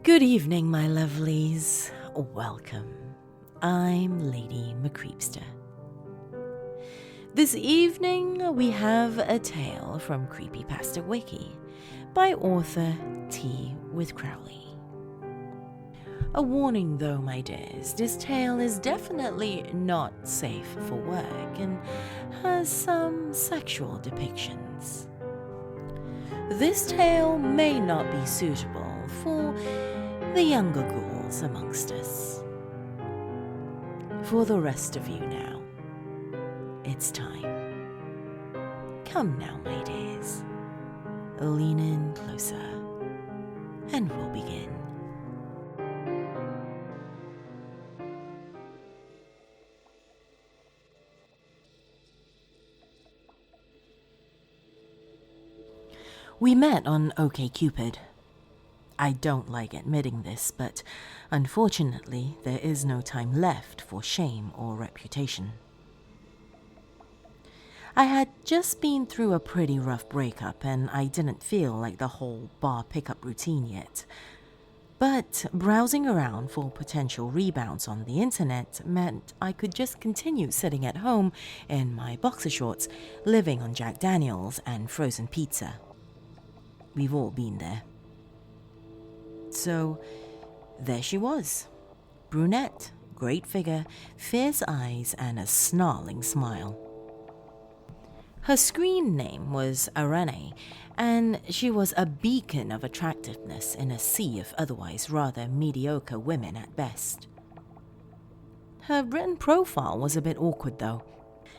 Good evening, my lovelies. Welcome. I'm Lady Creepypasta. This evening, we have a tale from Creepypasta Wiki by author TeaWithCrowley. A warning though, my dears, this tale is definitely not safe for work and has some sexual depictions. This tale may not be suitable for the younger ghouls amongst us. For the rest of you now, it's time. Come now, my dears. Lean in closer, and we'll begin. We met on OkCupid. I don't like admitting this, but unfortunately, there is no time left for shame or reputation. I had just been through a pretty rough breakup, and I didn't feel like the whole bar pickup routine yet. But browsing around for potential rebounds on the internet meant I could just continue sitting at home in my boxer shorts, living on Jack Daniels and frozen pizza. We've all been there. So, there she was. Brunette, great figure, fierce eyes, and a snarling smile. Her screen name was Aranea, and she was a beacon of attractiveness in a sea of otherwise rather mediocre women at best. Her written profile was a bit awkward though.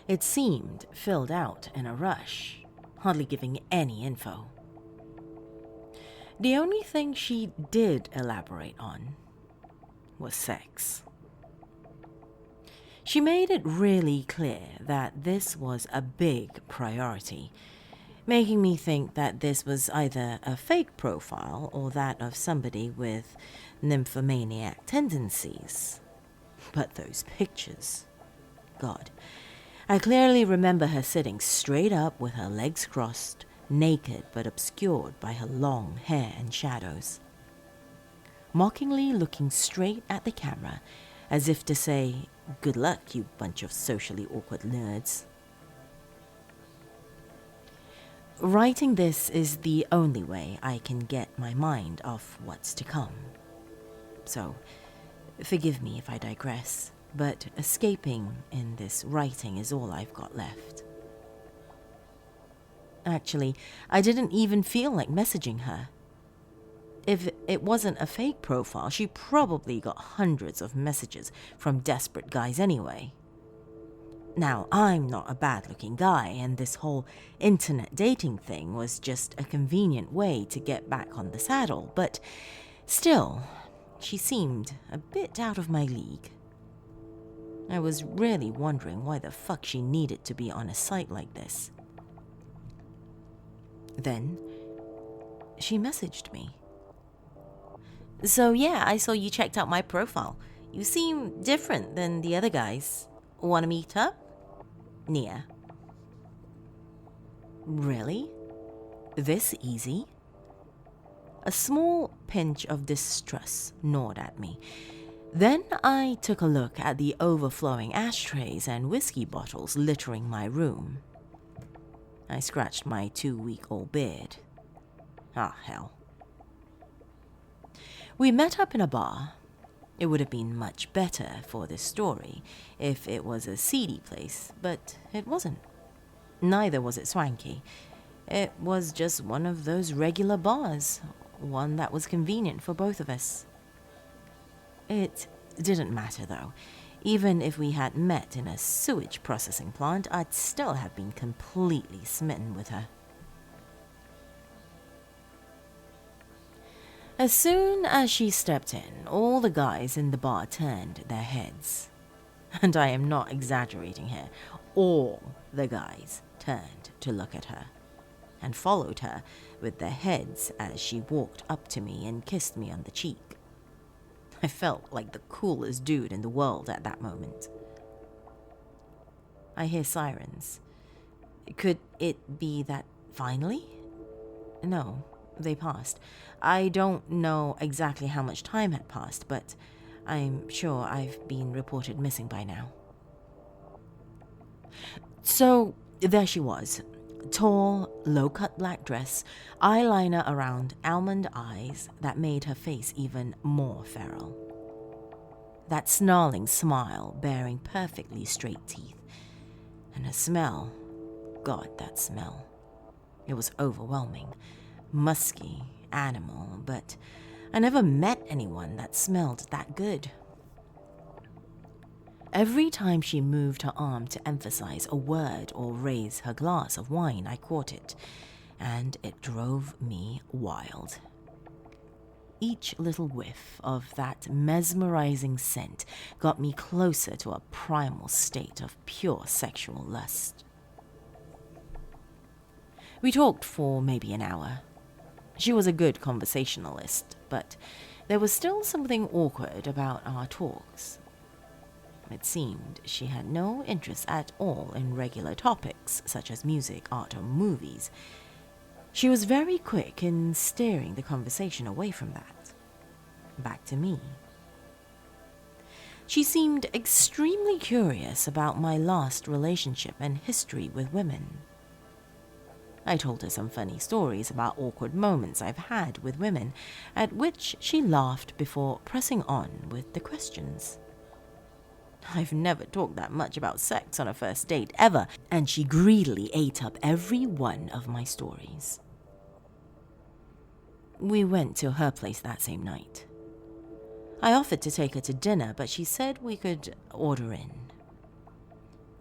It seemed filled out in a rush, hardly giving any info. The only thing she did elaborate on was sex. She made it really clear that this was a big priority, making me think that this was either a fake profile or that of somebody with nymphomaniac tendencies. But those pictures, God, I clearly remember her sitting straight up with her legs crossed, naked but obscured by her long hair and shadows, mockingly looking straight at the camera as if to say, "Good luck, you bunch of socially awkward nerds." Writing this is the only way I can get my mind off what's to come. So, forgive me if I digress, but escaping in this writing is all I've got left. Actually, I didn't even feel like messaging her. If it wasn't a fake profile, she probably got hundreds of messages from desperate guys anyway. Now, I'm not a bad-looking guy, and this whole internet dating thing was just a convenient way to get back on the saddle, but still, she seemed a bit out of my league. I was really wondering why the fuck she needed to be on a site like this. Then, she messaged me. "So yeah, I saw you checked out my profile. You seem different than the other guys. Wanna meet up? Nia." Really? This easy? A small pinch of distrust gnawed at me. Then I took a look at the overflowing ashtrays and whiskey bottles littering my room. I scratched my 2-week-old beard. Ah, hell. We met up in a bar. It would have been much better for this story if it was a seedy place, but it wasn't. Neither was it swanky. It was just one of those regular bars, one that was convenient for both of us. It didn't matter though. Even if we had met in a sewage processing plant, I'd still have been completely smitten with her. As soon as she stepped in, all the guys in the bar turned their heads. And I am not exaggerating here. All the guys turned to look at her and followed her with their heads as she walked up to me and kissed me on the cheek. I felt like the coolest dude in the world at that moment. I hear sirens. Could it be that finally? No, They passed. I don't know exactly how much time had passed, but I'm sure I've been reported missing by now. So there she was. Tall, low-cut black dress, eyeliner around almond eyes that made her face even more feral. That snarling smile bearing perfectly straight teeth. And her smell, God, that smell. It was overwhelming, musky, animal, but I never met anyone that smelled that good. Every time she moved her arm to emphasize a word or raise her glass of wine, I caught it, and it drove me wild. Each little whiff of that mesmerizing scent got me closer to a primal state of pure sexual lust. We talked for maybe an hour. She was a good conversationalist, but there was still something awkward about our talks. It seemed she had no interest at all in regular topics, such as music, art, or movies. She was very quick in steering the conversation away from that, back to me. She seemed extremely curious about my last relationship and history with women. I told her some funny stories about awkward moments I've had with women, at which she laughed before pressing on with the questions. I've never talked that much about sex on a first date ever, and she greedily ate up every one of my stories. We went to her place that same night. I offered to take her to dinner, but she said we could order in.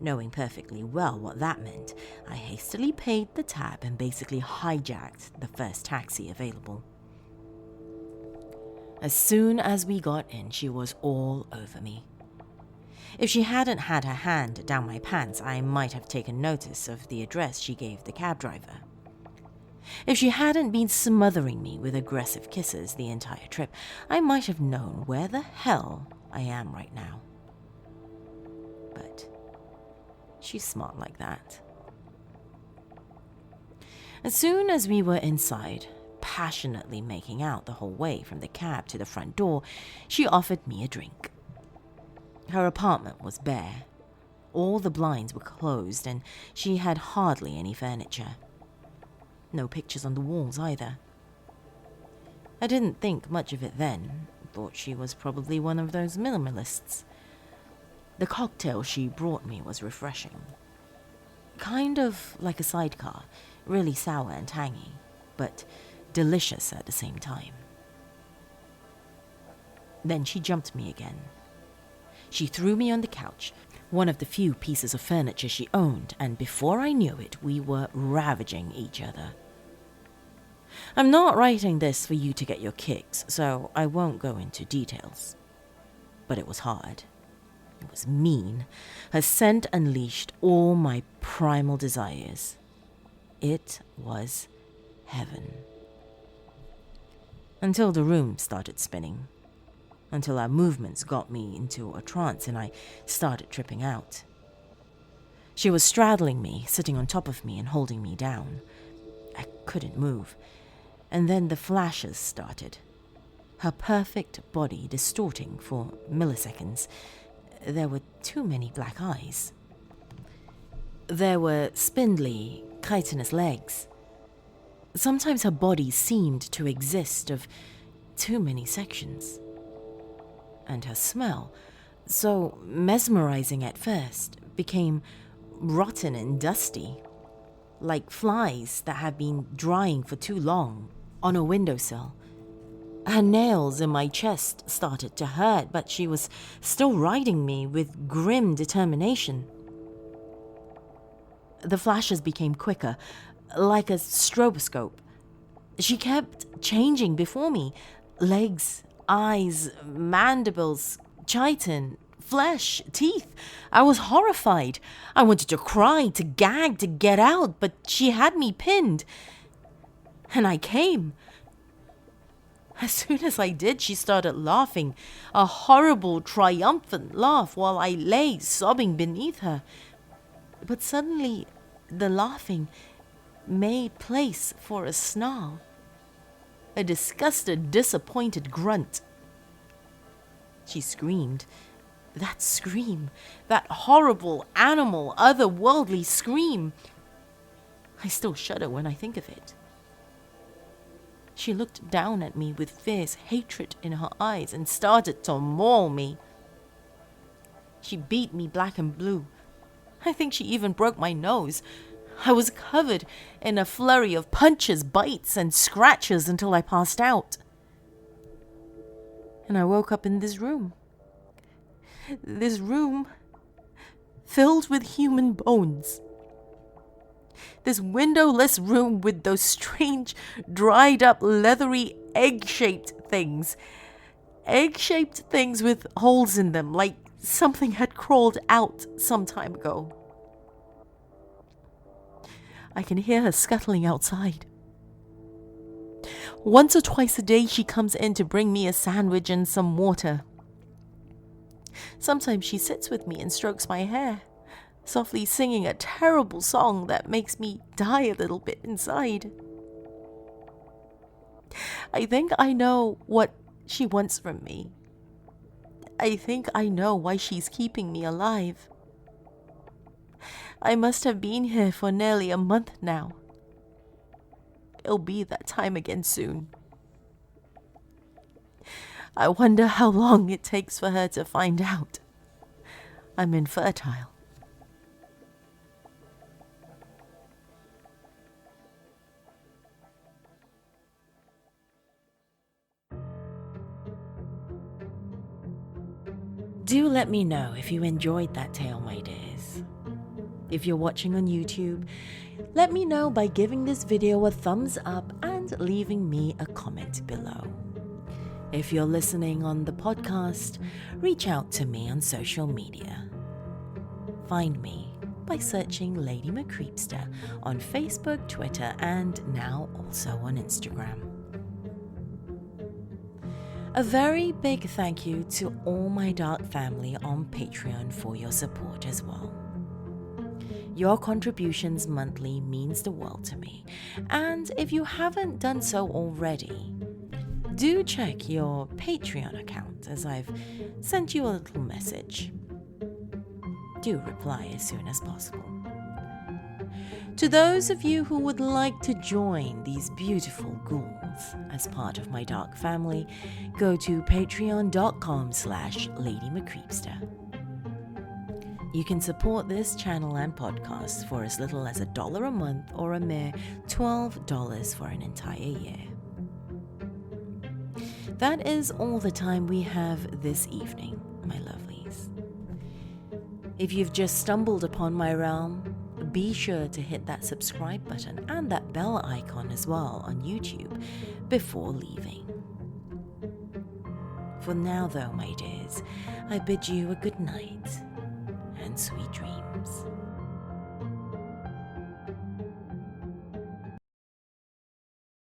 Knowing perfectly well what that meant, I hastily paid the tab and basically hijacked the first taxi available. As soon as we got in, she was all over me. If she hadn't had her hand down my pants, I might have taken notice of the address she gave the cab driver. If she hadn't been smothering me with aggressive kisses the entire trip, I might have known where the hell I am right now. But she's smart like that. As soon as we were inside, passionately making out the whole way from the cab to the front door, she offered me a drink. Her apartment was bare. All the blinds were closed, and she had hardly any furniture. No pictures on the walls either. I didn't think much of it then. Thought she was probably one of those minimalists. The cocktail she brought me was refreshing. Kind of like a sidecar, really sour and tangy, but delicious at the same time. Then she jumped me again. She threw me on the couch, one of the few pieces of furniture she owned, and before I knew it, we were ravaging each other. I'm not writing this for you to get your kicks, so I won't go into details. But it was hard. It was mean. Her scent unleashed all my primal desires. It was heaven. Until the room started spinning. Until our movements got me into a trance and I started tripping out. She was straddling me, sitting on top of me and holding me down. I couldn't move. And then the flashes started. Her perfect body distorting for milliseconds. There were too many black eyes. There were spindly, chitinous legs. Sometimes her body seemed to exist of too many sections. And her smell, so mesmerizing at first, became rotten and dusty, like flies that had been drying for too long on a windowsill. Her nails in my chest started to hurt, but she was still riding me with grim determination. The flashes became quicker, like a stroboscope. She kept changing before me, legs, eyes, mandibles, chitin, flesh, teeth. I was horrified. I wanted to cry, to gag, to get out, but she had me pinned. And I came. As soon as I did, she started laughing, a horrible, triumphant laugh while I lay sobbing beneath her. But suddenly, the laughing made place for a snarl. a disgusted, disappointed grunt. She screamed. That scream, that horrible, animal, otherworldly scream. I still shudder when I think of it. She looked down at me with fierce hatred in her eyes and started to maul me. She beat me black and blue. I think she even broke my nose. I was covered in a flurry of punches, bites, and scratches until I passed out. And I woke up in this room. This room filled with human bones. This windowless room with those strange, dried-up, leathery, egg-shaped things. Egg-shaped things with holes in them, like something had crawled out some time ago. I can hear her scuttling outside. Once or twice a day she comes in to bring me a sandwich and some water. Sometimes she sits with me and strokes my hair, softly singing a terrible song that makes me die a little bit inside. I think I know what she wants from me. I think I know why she's keeping me alive. I must have been here for nearly a month now. It'll be that time again soon. I wonder how long it takes for her to find out I'm infertile. Do let me know if you enjoyed that tale, my dears. If you're watching on YouTube, let me know by giving this video a thumbs up and leaving me a comment below. If you're listening on the podcast, reach out to me on social media. Find me by searching Lady McCreepsta on Facebook, Twitter, and now also on Instagram. A very big thank you to all my dark family on Patreon for your support as well. Your contributions monthly means the world to me, and if you haven't done so already, do check your Patreon account as I've sent you a little message. Do reply as soon as possible. To those of you who would like to join these beautiful ghouls as part of my dark family, go to patreon.com/LadyMcCreepsta. You can support this channel and podcast for as little as $1 a month or a mere $12 for an entire year. That is all the time we have this evening, my lovelies. If you've just stumbled upon my realm, be sure to hit that subscribe button and that bell icon as well on YouTube before leaving. For now though, my dears, I bid you a good night and sweet dreams.